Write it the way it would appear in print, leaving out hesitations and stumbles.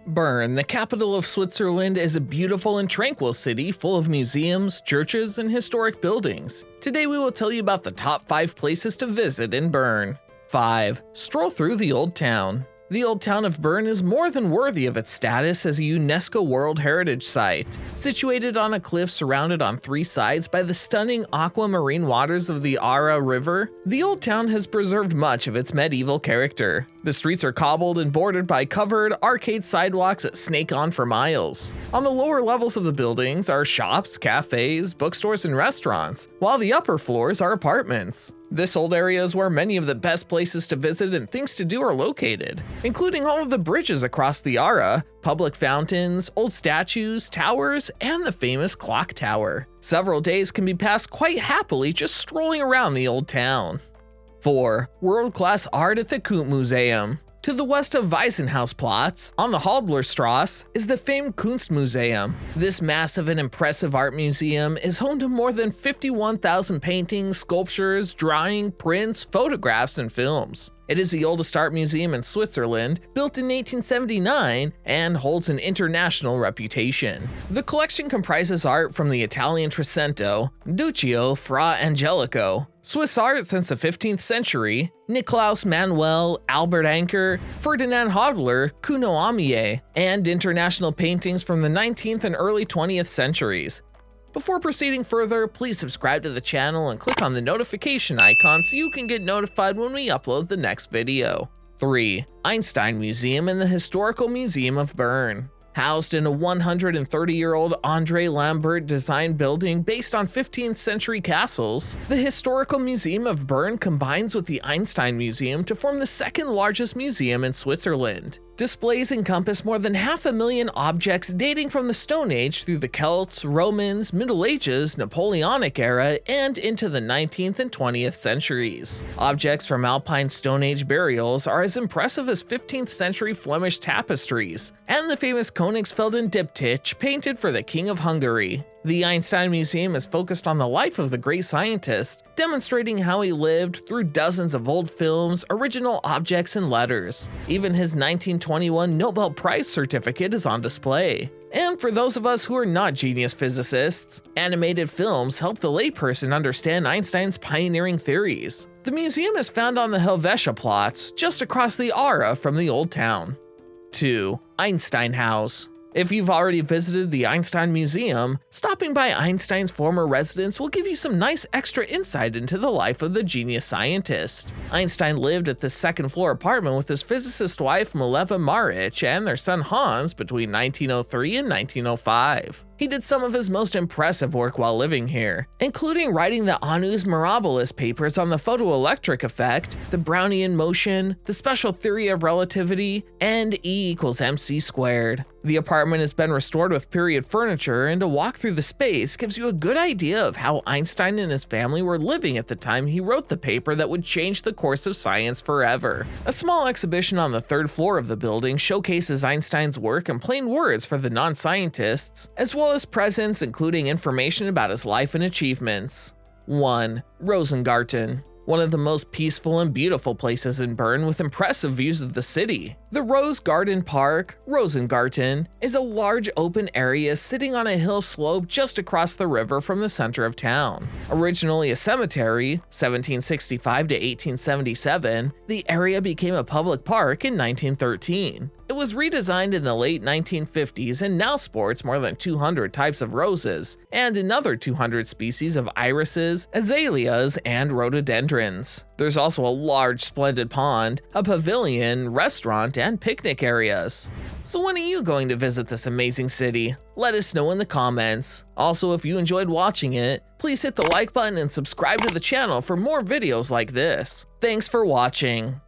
Bern, the capital of Switzerland, is a beautiful and tranquil city full of museums, churches, and historic buildings. Today we will tell you about the top 5 places to visit in Bern. 5. Stroll through the Old Town. The Old Town of Bern is more than worthy of its status as a UNESCO World Heritage Site. Situated on a cliff surrounded on 3 sides by the stunning aquamarine waters of the Aare River, the Old Town has preserved much of its medieval character. The streets are cobbled and bordered by covered, arcade sidewalks that snake on for miles. On the lower levels of the buildings are shops, cafes, bookstores, and restaurants, while the upper floors are apartments. This old area is where many of the best places to visit and things to do are located, including all of the bridges across the Aare, public fountains, old statues, towers, and the famous clock tower. Several days can be passed quite happily just strolling around the old town. 4. World-class art at the Kunstmuseum. To the west of Platz, on the Haldlerstrasse, is the famed Kunstmuseum. This massive and impressive art museum is home to more than 51,000 paintings, sculptures, drawing, prints, photographs, and films. It is the oldest art museum in Switzerland, built in 1879, and holds an international reputation. The collection comprises art from the Italian Trecento, Duccio fra Angelico, Swiss art since the 15th century, Nikolaus Manuel, Albert Anker, Ferdinand Hodler, Kuno Amier, and international paintings from the 19th and early 20th centuries. Before proceeding further, please subscribe to the channel and click on the notification icon so you can get notified when we upload the next video. 3. Einstein Museum and the Historical Museum of Bern. Housed in a 130-year-old André Lambert designed building based on 15th century castles, the Historical Museum of Bern combines with the Einstein Museum to form the second largest museum in Switzerland. Displays encompass more than 500,000 objects dating from the Stone Age through the Celts, Romans, Middle Ages, Napoleonic era, and into the 19th and 20th centuries. Objects from Alpine Stone Age burials are as impressive as 15th century Flemish tapestries, and the famous Koningsfelden diptych painted for the King of Hungary. The Einstein Museum is focused on the life of the great scientist, demonstrating how he lived through dozens of old films, original objects, and letters. Even his 1921 Nobel Prize certificate is on display. And for those of us who are not genius physicists, animated films help the layperson understand Einstein's pioneering theories. The museum is found on the Helvetiaplatz, just across the Aare from the Old Town. 2. Einstein House. If you've already visited the Einstein Museum, stopping by Einstein's former residence will give you some nice extra insight into the life of the genius scientist. Einstein lived at the second-floor apartment with his physicist wife Mileva Maric and their son Hans between 1903 and 1905. He did some of his most impressive work while living here, including writing the Annus Mirabilis papers on the photoelectric effect, the Brownian motion, the special theory of relativity, and E=mc². The apartment has been restored with period furniture, and a walk through the space gives you a good idea of how Einstein and his family were living at the time he wrote the paper that would change the course of science forever. A small exhibition on the 3rd floor of the building showcases Einstein's work in plain words for the non-scientists, as well as presents including information about his life and achievements. 1. Rosengarten. One of the most peaceful and beautiful places in Bern with impressive views of the city. The Rose Garden Park, Rosengarten, is a large open area sitting on a hill slope just across the river from the center of town. Originally a cemetery, 1765 to 1877, the area became a public park in 1913. It was redesigned in the late 1950s and now sports more than 200 types of roses and another 200 species of irises, azaleas, and rhododendrons. There's also a large splendid pond, a pavilion, restaurant, and picnic areas. So when are you going to visit this amazing city? Let us know in the comments. Also, if you enjoyed watching it, please hit the like button and subscribe to the channel for more videos like this. Thanks for watching.